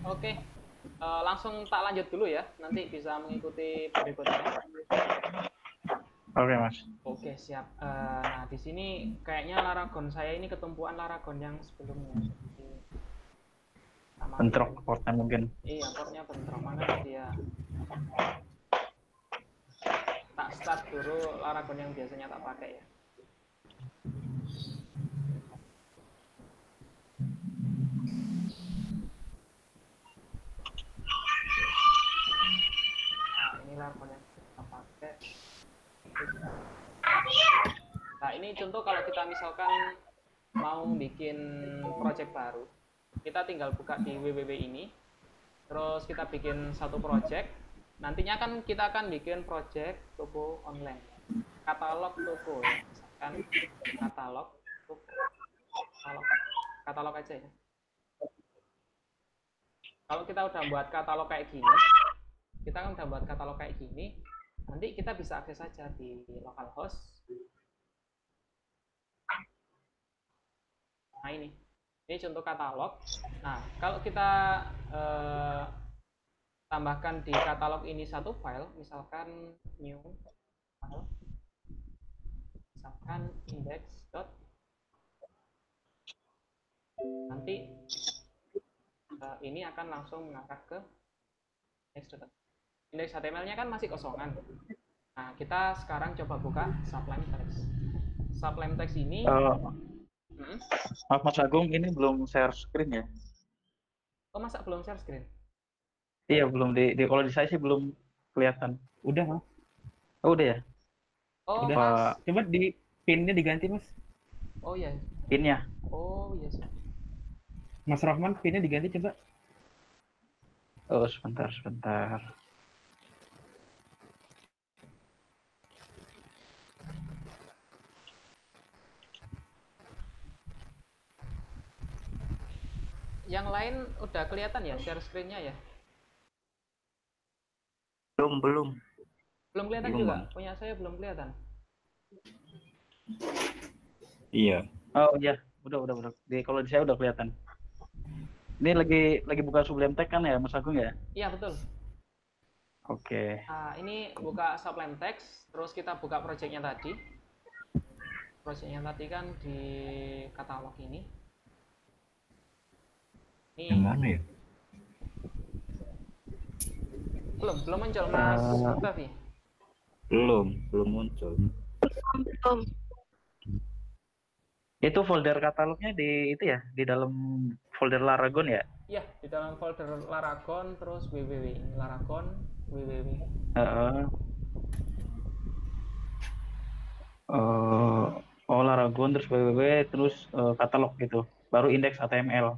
Oke, langsung tak lanjut dulu ya, nanti bisa mengikuti berikutnya. Oke, Mas. Oke, siap. Nah, di sini kayaknya Laragon saya ini ketumpuan Laragon yang sebelumnya. Jadi, Bentrok portnya mungkin. iya, portnya bentrok, makanya dia tak start dulu Laragon yang biasanya tak pakai ya. Nah, ini Laragon yang kita pakai. Nah, ini contoh kalau kita misalkan mau bikin project baru, kita tinggal buka di www ini, terus kita bikin satu project. Nantinya kan kita akan bikin project toko online, katalog toko ya, misalkan katalog toko, katalog aja ya. Kalau kita udah buat katalog kayak gini, nanti kita bisa akses saja di localhost. Nah, ini contoh katalog. Nah, kalau kita tambahkan di katalog ini satu file, misalkan new file, misalkan index. Nanti ini akan langsung mengarah ke index. Index HTML-nya kan masih kosongan. Nah, kita sekarang coba buka sublime text. Sublime text ini Maaf Mas Agung, ini belum share screen ya? oh, masa belum share screen? Iya, belum kalau di saya sih belum kelihatan. Udah, Mas. Oh, udah ya? Oh, Udah. Mas. Coba di pinnya diganti, Mas. Oh iya. Pinnya. Oh iya sih. Mas Rahman, pinnya diganti coba. Oh, sebentar. Yang lain udah kelihatan ya share screen-nya ya? Belum. Belum kelihatan juga? Bang. Punya saya belum kelihatan. Iya. Oh iya, udah. Kalau di saya udah kelihatan. Ini lagi buka Sublime Text kan ya, Mas Agung ya? Iya, betul. Oke. Nah, ini buka Sublime Text, terus kita buka project-nya tadi. Project-nya tadi kan di katalog ini. Ini Yang mana ya? Belum muncul, Mas Octavi? Belum muncul. Belum. Itu folder katalognya di itu ya, di dalam folder Laragon ya? Iya, di dalam folder Laragon, terus www. Laragon, www. Laragon, terus www, terus katalog gitu. Baru indeks HTML.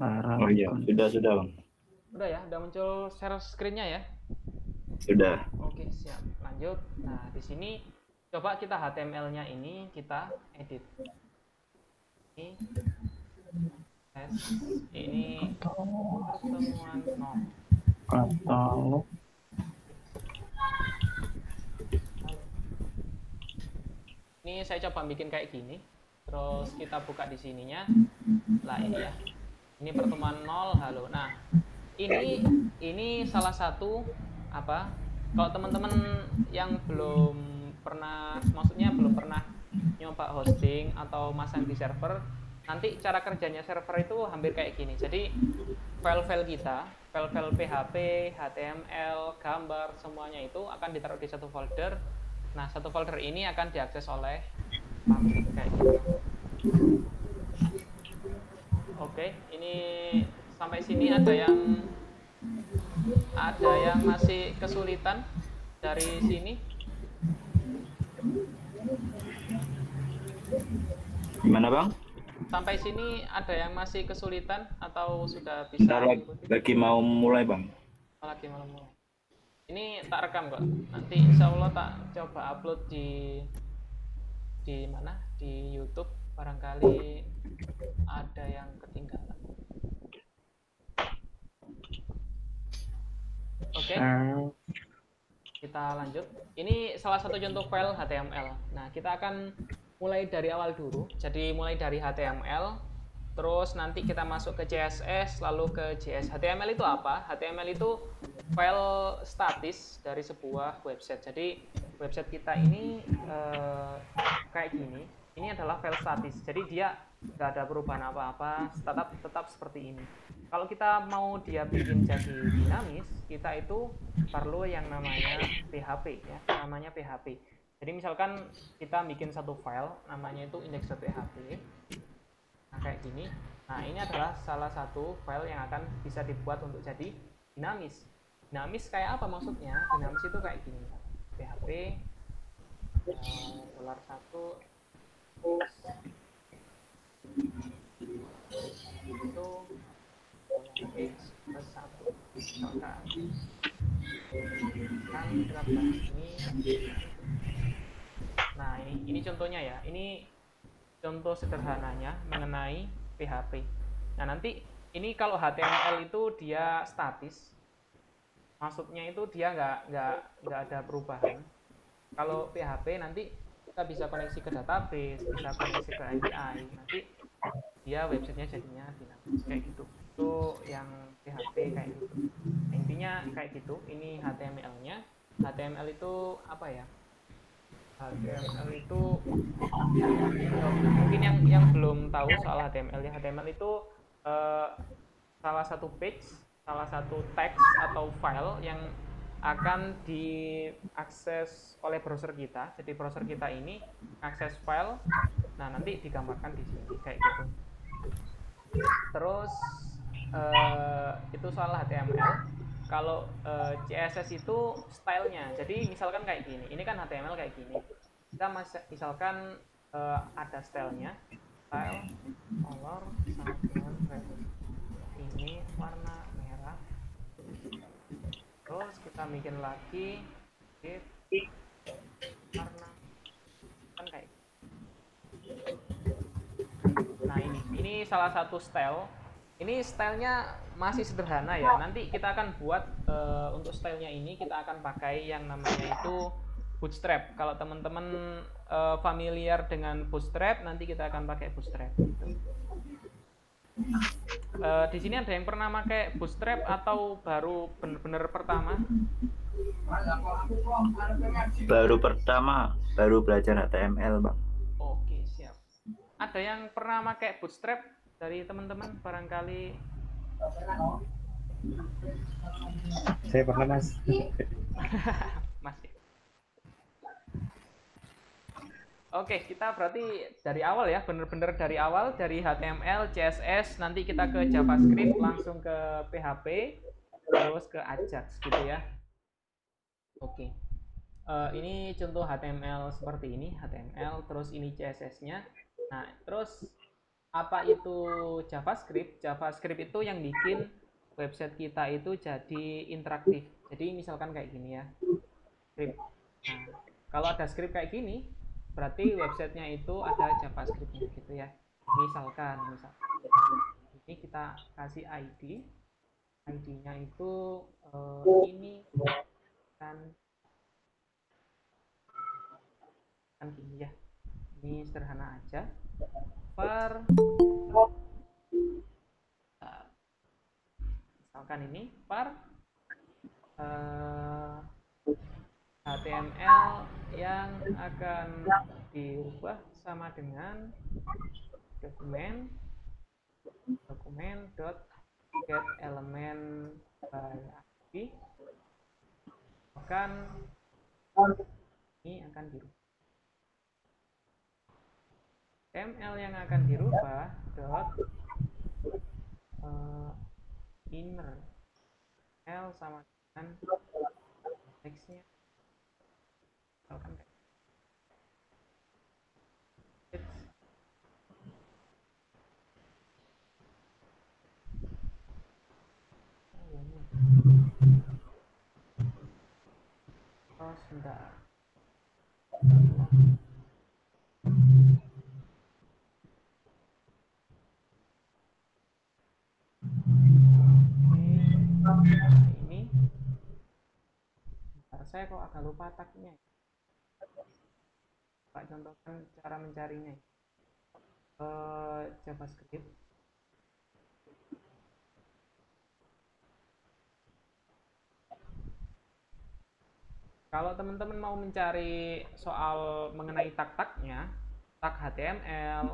Oh iya, sudah Bang. Udah ya, udah muncul share screen-nya ya? Sudah. Oke, siap. Lanjut. Nah, di sini coba kita HTML-nya ini kita edit. Ini pertemuan katalog. Ini saya coba bikin kayak gini. Terus kita buka di sininya. Lah ini ya. Ini pertemuan 0, halo. Nah, ini salah satu apa? Kalau teman-teman yang belum pernah nyoba hosting atau masang di server, nanti cara kerjanya server itu hampir kayak gini. Jadi file-file kita, file-file PHP, HTML, gambar, semuanya itu akan ditaruh di satu folder. Nah, satu folder ini akan diakses oleh public kayak gitu. Oke, ini sampai sini ada yang masih kesulitan dari sini? Gimana Bang? Sampai sini ada yang masih kesulitan atau sudah bisa? Lagi mau mulai Bang. Lagi mau mulai. Ini tak rekam kok. Nanti insya Allah tak coba upload di mana? Di YouTube. Barangkali ada yang ketinggalan. Oke. Kita lanjut. Ini salah satu contoh file HTML. Nah, kita akan mulai dari awal dulu. Jadi mulai dari HTML, terus nanti kita masuk ke CSS, lalu ke JS. HTML itu apa? HTML itu file statis dari sebuah website. Jadi website kita ini kayak gini. Ini adalah file statis. Jadi dia nggak ada perubahan apa-apa, tetap seperti ini. Kalau kita mau dia bikin jadi dinamis, kita itu perlu yang namanya PHP ya, namanya PHP. Jadi misalkan kita bikin satu file, namanya itu index.php. Nah, kayak gini. Nah, ini adalah salah satu file yang akan bisa dibuat untuk jadi dinamis. Dinamis kayak apa maksudnya? Dinamis itu kayak gini. PHP $1 itu x+1 misalkan kan kita bahas ini. Nah, ini contohnya ya. Ini contoh sederhananya mengenai PHP. Nah, nanti ini kalau HTML itu dia statis, maksudnya itu dia nggak ada perubahan. Kalau PHP nanti kita bisa koneksi ke database, bisa koneksi ke API, nanti dia websitenya jadinya dinamis kayak gitu. Itu yang PHP kayak gitu. Intinya kayak gitu. Ini HTML-nya. HTML itu apa ya? HTML itu mungkin yang belum tahu soal HTML ya. HTML itu salah satu page, salah satu teks atau file yang akan diakses oleh browser kita. Jadi browser kita ini akses file, nah nanti digambarkan di sini kayak gitu. Terus itu soal HTML. Kalau CSS itu stylenya. Jadi misalkan kayak gini. Ini kan HTML kayak gini. Kita misalkan ada stylenya, style color sama dengan ini warna merah. Terus kita bikin lagi warna kan kayak. Nah, ini salah satu style. Ini stylenya masih sederhana ya. Nanti kita akan buat untuk stylenya ini kita akan pakai yang namanya itu Bootstrap. Kalau teman-teman familiar dengan Bootstrap, nanti kita akan pakai Bootstrap. Di sini ada yang pernah pakai Bootstrap atau baru bener-bener pertama? Baru pertama, baru belajar HTML, Bang. Oke, siap. Ada yang pernah pakai Bootstrap dari teman-teman barangkali? Saya pernah, Mas. Masih. Oke, kita berarti dari awal ya, bener-bener dari awal, dari HTML, CSS, nanti kita ke JavaScript, langsung ke PHP, terus ke Ajax gitu ya. Oke, ini contoh HTML seperti ini, HTML, terus ini CSS-nya. Nah, terus apa itu JavaScript? JavaScript itu yang bikin website kita itu jadi interaktif. Jadi misalkan kayak gini ya, script. Nah, kalau ada script kayak gini, berarti websitenya itu ada JavaScript-nya gitu ya. Misalkan ini kita kasih ID-nya itu ini kan gini ya. Ini sederhana aja. Misalkan ini HTML yang akan diubah sama dengan dokumen.getElement by ID, akan ini akan dirubah. HTML yang akan dirubah inner L sama dengan teksnya. Misalkan terus bentar. Ini bentar, saya kok agak lupa tagnya. Pak contohkan cara mencarinya. JavaScript. Kalau teman-teman mau mencari soal mengenai tag-tagnya, tag HTML,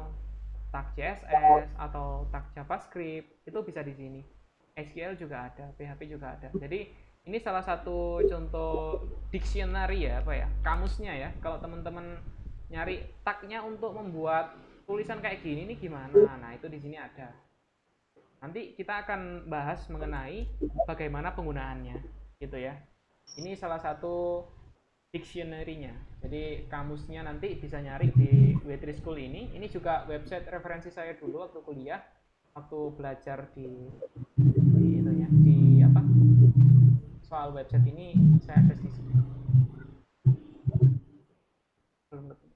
tag CSS, atau tag JavaScript, itu bisa di sini. SQL juga ada, PHP juga ada. Jadi ini salah satu contoh dictionary ya, apa ya, kamusnya ya. Kalau teman-teman nyari tagnya untuk membuat tulisan kayak gini, ini gimana? Nah itu di sini ada. Nanti kita akan bahas mengenai bagaimana penggunaannya, gitu ya. Ini salah satu dictionary-nya. Jadi kamusnya nanti bisa nyari di W3 School ini. Ini juga website referensi saya dulu waktu kuliah, waktu belajar di itunya, di apa? Soal website ini saya tes di sini. Belum ketemu.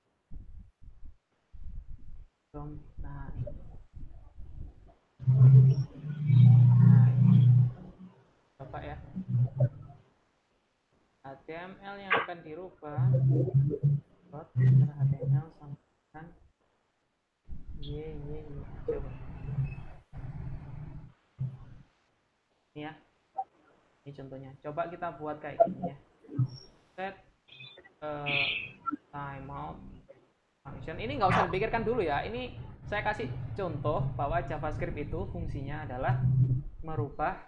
Nah ini. Nah ini. Coba ya. HTML yang akan dirubah HTML sama dengan coba ini ya, ini contohnya. Coba kita buat kayak gini ya, set timeout function. Ini nggak usah dipikirkan dulu ya, ini saya kasih contoh bahwa JavaScript itu fungsinya adalah merubah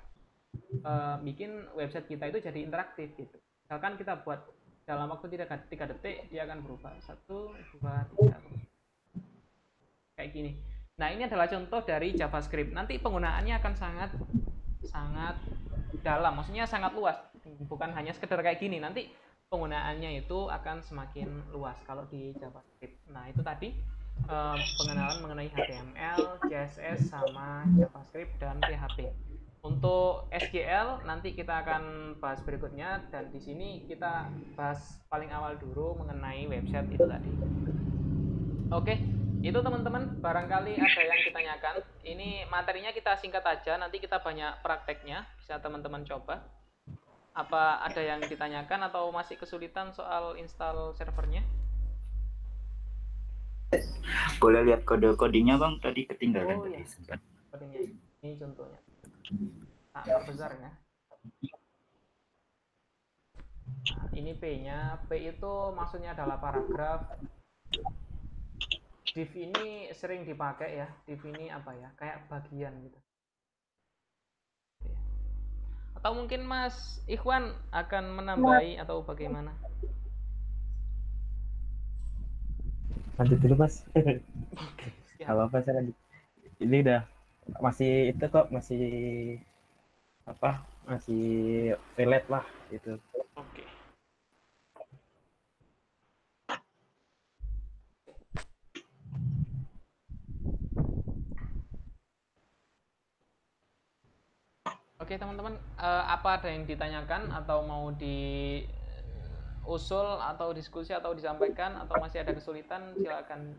bikin website kita itu jadi interaktif gitu. Misalkan kita buat dalam waktu 3 detik, dia akan berubah 1, 2, 3 kayak gini. Nah ini adalah contoh dari JavaScript. Nanti penggunaannya akan sangat dalam, maksudnya sangat luas, bukan hanya sekedar kayak gini. Nanti penggunaannya itu akan semakin luas kalau di JavaScript. Nah itu tadi pengenalan mengenai HTML, CSS, sama JavaScript dan PHP. Untuk SQL nanti kita akan bahas berikutnya, dan di sini kita bahas paling awal dulu mengenai website itu tadi. Oke, itu teman-teman, barangkali ada yang ditanyakan. Ini materinya kita singkat aja, nanti kita banyak prakteknya, bisa teman-teman coba. Apa ada yang ditanyakan atau masih kesulitan soal install servernya? Boleh lihat kode-kodenya Bang, tadi ketinggalan Oh tadi ya, sempat. kodenya ini contohnya. Nah, besar ya. Nah, ini P-nya. P itu maksudnya adalah paragraf. Div ini sering dipakai ya. Div ini apa ya? Kayak bagian gitu. Atau mungkin Mas Ikhwan akan menambahi atau bagaimana? Lanjut dulu mas. Oke, Kalau apa saya lanjut. Ini udah masih itu kok, masih apa, masih relate lah gitu. Oke. Oke teman-teman, apa ada yang ditanyakan atau mau diusul atau diskusi atau disampaikan, atau masih ada kesulitan, silakan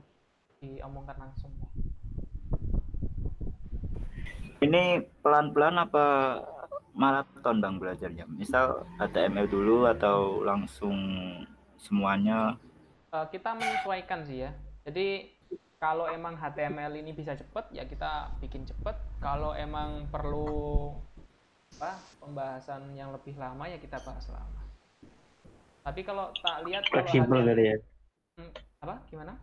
diomongkan langsung. Ini pelan-pelan apa maraton Bang belajarnya? Misal HTML dulu atau langsung semuanya? Kita menyesuaikan sih ya. Jadi kalau emang HTML ini bisa cepet, ya kita bikin cepet. Kalau emang perlu pembahasan yang lebih lama, ya kita bahas lama. Tapi kalau tak lihat Fleksibel dari ya. Apa? Gimana?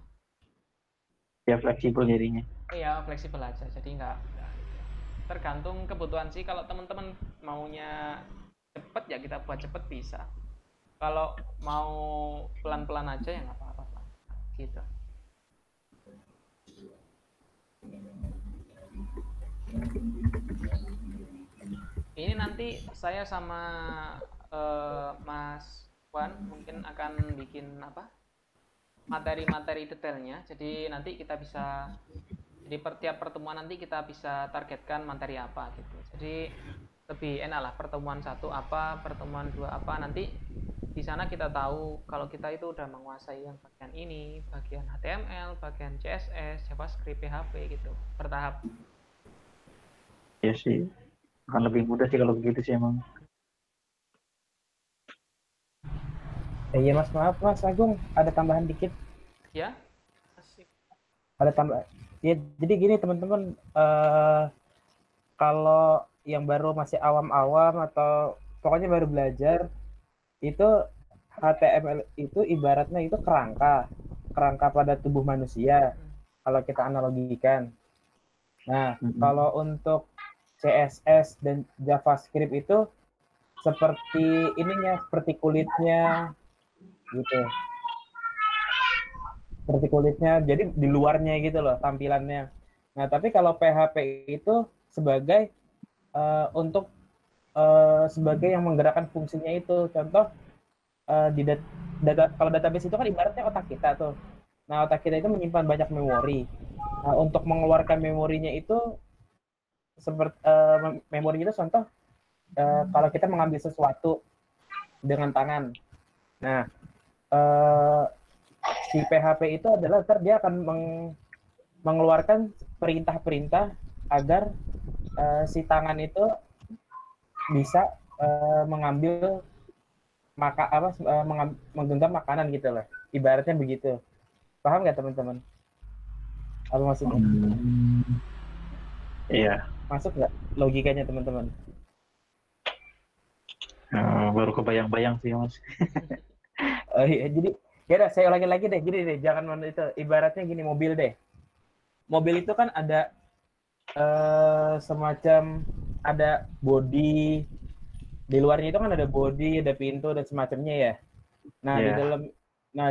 Ya fleksibel jadinya. Iya, fleksibel aja. Jadi nggak tergantung kebutuhan sih. Kalau teman-teman maunya cepet, ya kita buat cepet bisa. Kalau mau pelan-pelan aja ya nggak apa-apa. Gitu. Ini nanti saya sama Mas Wan mungkin akan bikin materi-materi detailnya. Jadi nanti kita bisa di tiap pertemuan nanti kita bisa targetkan materi apa gitu. Jadi lebih enak lah, pertemuan 1 apa, pertemuan 2 apa. Nanti di sana kita tahu kalau kita itu udah menguasai yang bagian ini, bagian HTML, bagian CSS, JavaScript, PHP gitu, bertahap. Ya sih, akan lebih mudah sih kalau begitu sih emang. Iya mas, maaf mas Agung, ada tambahan dikit. Ya, asik. Ada tambah. Ya, jadi gini teman-teman, kalau yang baru masih awam-awam atau pokoknya baru belajar, itu HTML itu ibaratnya itu kerangka pada tubuh manusia. Kalau kita analogikan. Nah, kalau untuk CSS dan JavaScript itu seperti ininya, seperti kulitnya gitu. Seperti kulitnya, jadi di luarnya gitu loh tampilannya. Nah, tapi kalau PHP itu sebagai untuk sebagai yang menggerakkan fungsinya itu. Contoh di kalau database itu kan ibaratnya otak kita tuh. Nah, otak kita itu menyimpan banyak memori. Nah, untuk mengeluarkan memorinya itu seperti memori itu contoh kalau kita mengambil sesuatu dengan tangan. Nah, si PHP itu adalah dia akan mengeluarkan perintah-perintah agar si tangan itu bisa mengambil menggenggam makanan gitu loh. Ibaratnya begitu. Paham nggak teman-teman? Apa maksudnya? Iya. Masuk nggak logikanya teman-teman? Baru kebayang-bayang sih Mas. Oh iya, jadi ya udah saya ulangi lagi deh. Gini deh, jangan itu. Ibaratnya gini, mobil deh. Mobil itu kan ada semacam ada bodi, di luarnya itu kan ada bodi, ada pintu dan semacamnya ya. Nah,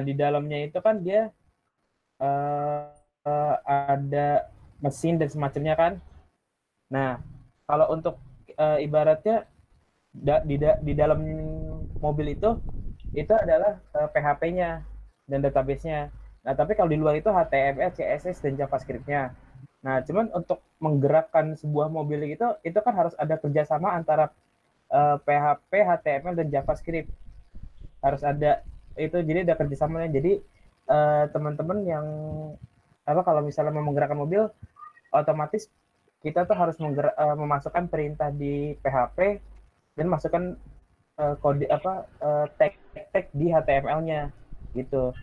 di dalamnya itu kan dia ada mesin dan semacamnya kan. Nah, kalau untuk ibaratnya di dalam mobil itu adalah PHP-nya dan database-nya. Nah, tapi kalau di luar itu HTML, CSS dan JavaScript-nya. Nah, cuman untuk menggerakkan sebuah mobil itu kan harus ada kerjasama antara PHP, HTML dan JavaScript. Harus ada itu, jadi ada kerjasamanya. Jadi teman-teman yang kalau misalnya mau menggerakkan mobil, otomatis kita tuh harus memasukkan perintah di PHP dan masukkan kode tag di HTML-nya gitu.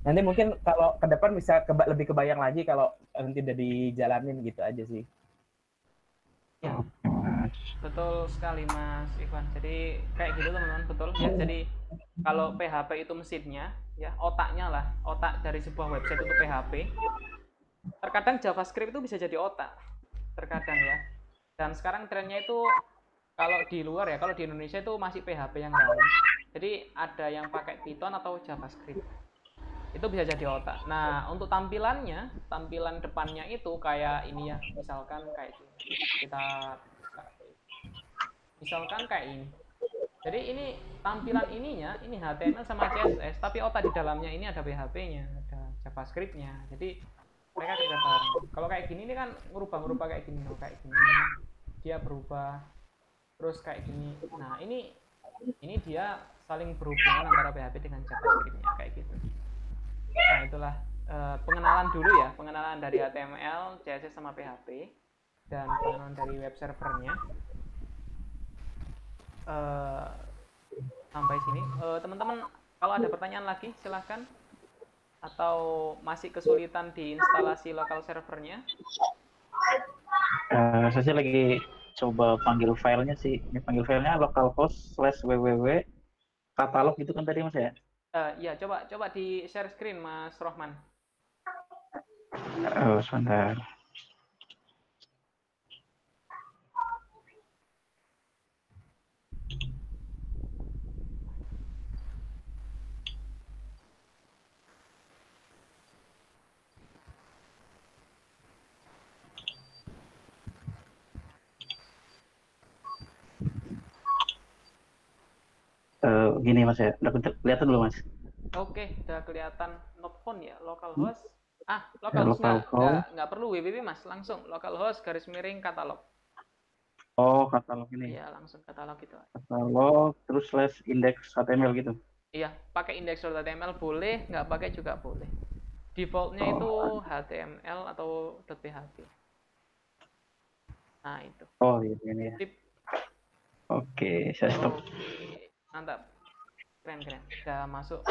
Nanti mungkin kalau ke depan bisa lebih kebayang lagi kalau nanti udah dijalanin gitu aja sih. Ya, betul sekali Mas Ivan. Jadi kayak gitu teman-teman, betul ya. Jadi kalau PHP itu mesinnya, ya otaknya lah, otak dari sebuah website itu PHP. Terkadang JavaScript itu bisa jadi otak, terkadang ya. Dan sekarang trennya itu kalau di luar ya, kalau di Indonesia itu masih PHP yang rame. Jadi ada yang pakai Python atau JavaScript. Itu bisa jadi otak. Nah, untuk tampilan depannya itu kayak ini ya, misalkan kayak ini. Misalkan kayak ini. Jadi ini tampilan ininya, ini HTML sama CSS, tapi otak di dalamnya ini ada PHP-nya, ada JavaScript-nya. Jadi mereka kerja bareng. Kalau kayak gini ini kan ngerubah kayak gini, kayak gini. Dia berubah terus kayak gini. Nah, ini dia saling berhubungan antara PHP dengan JavaScript-nya kayak gitu. Nah, itulah pengenalan dulu ya, pengenalan dari HTML, CSS sama PHP dan pengenalan dari web servernya. Sampai sini. Teman-teman, kalau ada pertanyaan lagi silahkan. Atau masih kesulitan di instalasi lokal servernya? Saya sih lagi coba panggil filenya sih. Ini panggil filenya localhost/www katalog gitu kan tadi Mas ya? Ya, coba di share screen Mas Rohman. Sebentar. Gini Mas ya, udah kelihatan dulu Mas? Oke, udah kelihatan not phone ya, localhost. Localhost nggak perlu www Mas, langsung localhost garis miring katalog. Oh, katalog ini. Iya, langsung katalog itu. Katalog terus /index HTML gitu. Iya, pakai index.html boleh, nggak pakai juga boleh. Defaultnya itu HTML atau .php. Nah, itu. Oh, ini ya. Oke, saya stop. Oke, mantap. Keren. Udah masuk.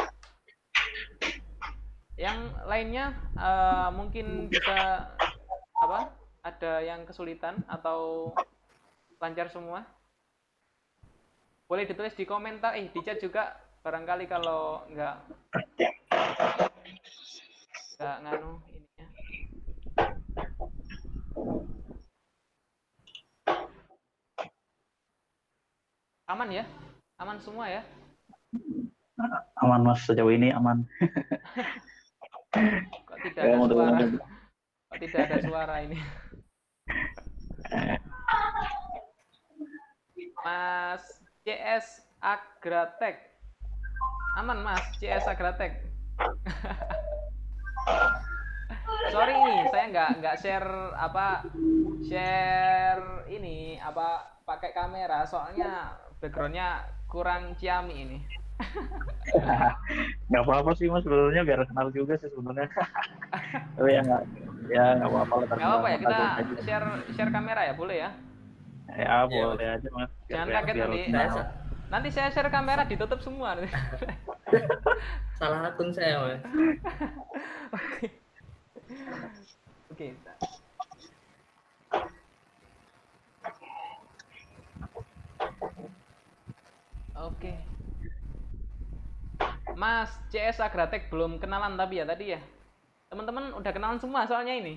Yang lainnya mungkin bisa apa? Ada yang kesulitan atau lancar semua? Boleh ditulis di komentar, di chat juga barangkali kalau nggak nganu ininya. Aman ya? Aman semua ya? Aman Mas, sejauh ini aman. Kok tidak ada suara? Kok tidak ada suara ini? Mas CS Agratek. Aman Mas, CS Agratek. Sorry ini, saya nggak share ini pakai kamera, soalnya backgroundnya kurang ciami ini. Nggak apa-apa sih Mas, sebenarnya biar kenal juga sih sebenarnya. Tapi nggak apa-apa. Nggak apa-apa ya, kita share kamera ya, boleh ya? Ya boleh aja Mas. Jangan kaget nanti. Nanti saya share kamera ditutup semua. Salah akun saya Mas. Oke. Oke. Mas CS Agratek belum kenalan tapi ya tadi ya. Teman-teman udah kenalan semua soalnya ini.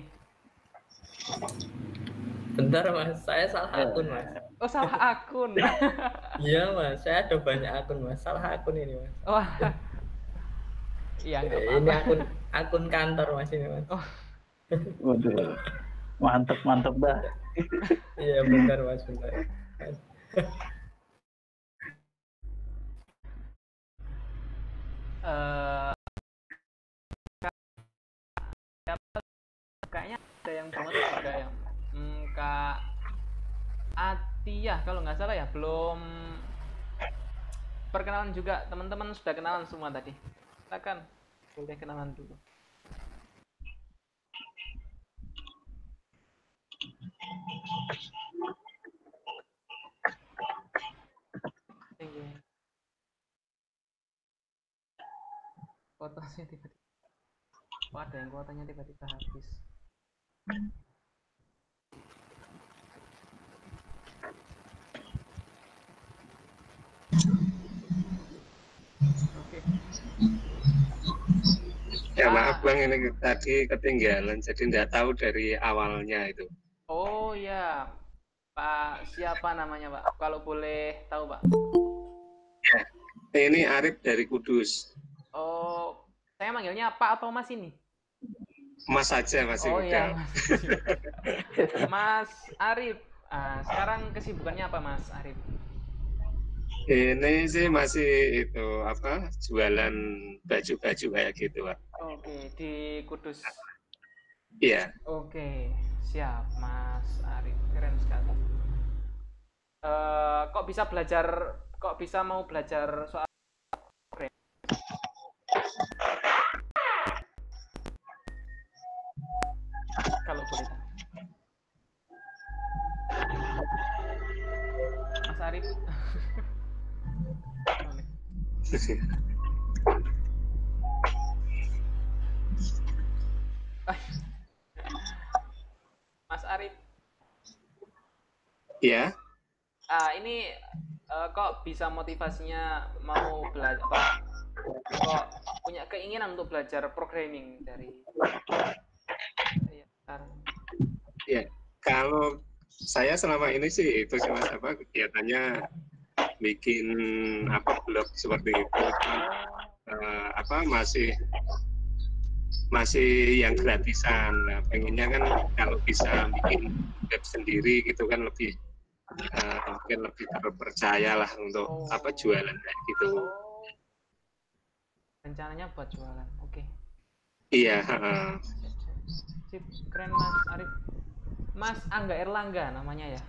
Bentar Mas, saya salah akun Mas. Oh salah akun. Iya Mas, saya ada banyak akun Mas. Salah akun ini Mas. Wah. Iya nggak apa-apa. Ini akun kantor Mas ini Mas. Oh. Waduh. Mantep dah. Iya bentar Mas, bentar. Kayaknya ada yang banget juga ya. Kak Atiyah kalau nggak salah ya, belum perkenalan juga. Teman-teman sudah kenalan semua tadi. Silakan, boleh kenalan dulu. Kuotanya tiba-tiba. Oh, ada yang kuotanya tiba-tiba habis. Oke. Ya maaf Bang, ini tadi ketinggalan, jadi nggak tahu dari awalnya itu. Oh ya, Pak siapa namanya Pak? Kalau boleh tahu Pak. Ya, ini Arif dari Kudus. Oh, saya manggilnya Pak atau Mas ini? Mas saja masih oh, muda. Iya, Mas Arif. Sekarang kesibukannya apa Mas Arif? Ini sih masih itu jualan baju-baju kayak gitu Pak. Oke, di Kudus. Iya. Oke, siap Mas Arif, keren sekali. Kok bisa mau belajar soal kalau boleh tahu. Mas Arif. Mas Arif. Iya. Ini kok bisa motivasinya mau belajar kok punya keinginan untuk belajar programming dari Ya, kalau saya selama ini sih itu sih Mas, kegiatannya bikin blog seperti itu, masih yang gratisan. Nah, pengennya kan kalau bisa bikin web sendiri gitu kan lebih mungkin lebih terpercaya lah untuk jualan kayak gitu. Rencananya buat jualan, oke. Iya. Sip, keren Mas Arif. Mas Angga Erlangga namanya ya.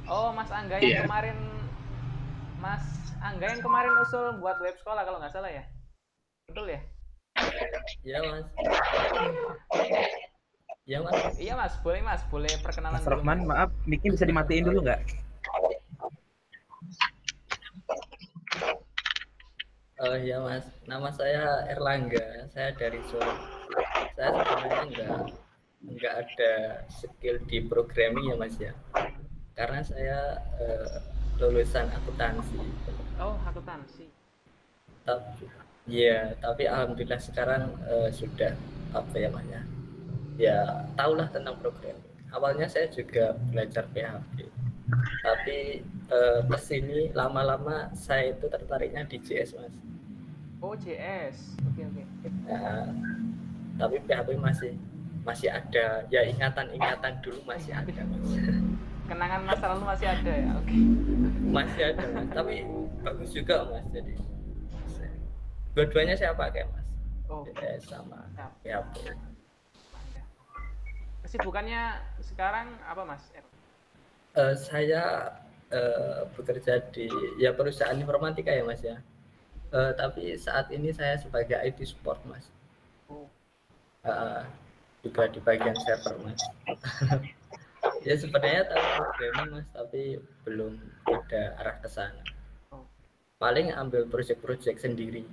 Oh, Mas Angga yang kemarin usul buat web sekolah kalau nggak salah ya. Betul ya? Iya Mas. Iya Mas. Iya Mas, boleh perkenalan Mas Rohman, maaf, mic-nya bisa dimatiin dulu nggak? Oh ya Mas, nama saya Erlangga, saya dari Solo. Saya sebenarnya nggak ada skill di programming ya Mas ya, karena saya lulusan akuntansi. Oh, akuntansi. Tapi ya, tapi alhamdulillah sekarang sudah apa ya Mas ya, ya tahulah tentang programming. Awalnya saya juga belajar PHP, tapi kesini lama-lama saya itu tertariknya di JS Mas. Oh, JS. Oke, oke. Nah, tapi PHP masih ada ya, ingatan-ingatan dulu masih ada Mas. Kenangan masa lalu masih ada ya. Oke. Masih ada Mas, tapi bagus juga Mas. Jadi dua-duanya saya pakai Mas, Oh, JS sama siap. PHP. Kesibukannya sekarang apa, Mas? Saya bekerja di ya perusahaan informatika ya Mas ya. Tapi saat ini saya sebagai IT support Mas. Oh, Juga di bagian server Mas. Ya sebenarnya tahu programming Mas, tapi belum ada arah ke sana. Oh. Paling ambil proyek-proyek sendiri,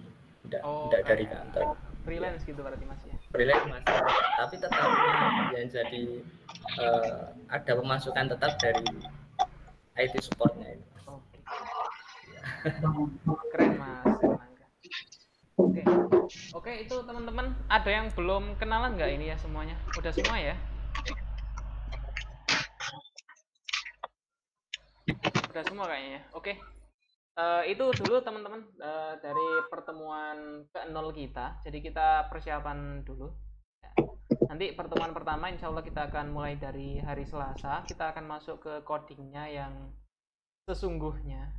tidak dari kantor. freelance gitu berarti Mas ya. Freelance Mas, tapi tetap yang jadi ada pemasukan tetap dari IT supportnya ini. Oke. Keren Mas Erlangga. Oke. Oke, itu teman-teman ada yang belum kenalan nggak ini ya semuanya? Udah semua ya? Udah semua kayaknya. Oke. Itu dulu teman-teman dari pertemuan ke-0 kita. Jadi kita persiapan dulu. Ya. Nanti pertemuan pertama insya Allah kita akan mulai dari hari Selasa. Kita akan masuk ke codingnya yang sesungguhnya.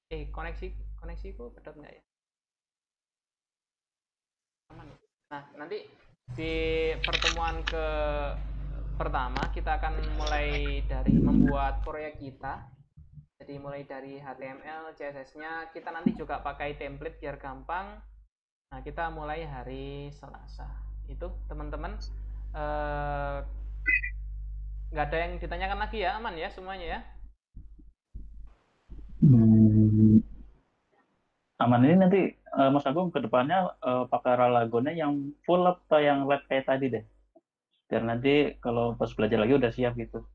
Koneksiku pedot nggak ya? Aman. Nah, nanti di pertemuan ke pertama kita akan mulai dari membuat proyek kita. Jadi mulai dari HTML, CSS-nya, kita nanti juga pakai template biar gampang. Nah, kita mulai hari Selasa. Itu teman-teman nggak ada yang ditanyakan lagi ya, aman ya semuanya ya? Aman. Ini nanti Mas Agung ke depannya pakai Ralagonnya yang full atau yang lab kayak tadi deh. Biar nanti kalau pas belajar lagi udah siap gitu.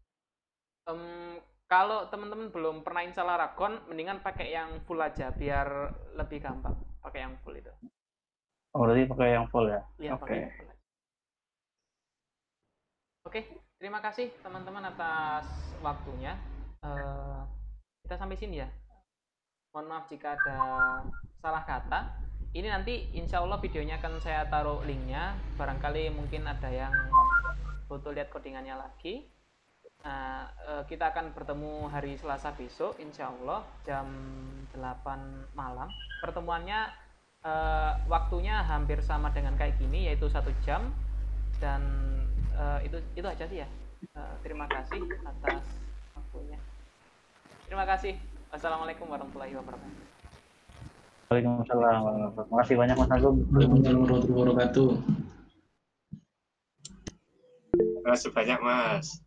Kalau teman-teman belum pernah install Aragon, mendingan pakai yang full aja biar lebih gampang. Pakai yang full itu. Oh, berarti pakai yang full ya? Iya, pakai yang full aja. Oke, terima kasih teman-teman atas waktunya. Kita sampai sini ya. Mohon maaf jika ada salah kata. Ini nanti insya Allah videonya akan saya taruh linknya. Barangkali mungkin ada yang butuh lihat codingannya lagi. Nah, kita akan bertemu hari Selasa besok insya Allah jam 8 malam. Pertemuannya waktunya hampir sama dengan kayak gini, yaitu 1 jam. Dan itu aja sih ya. Terima kasih atas waktunya. Terima kasih. Wassalamualaikum warahmatullahi wabarakatuh. Waalaikumsalam. Terima kasih banyak Mas Agung. Warahmatullahi wabarakatuh. Terima kasih banyak Mas.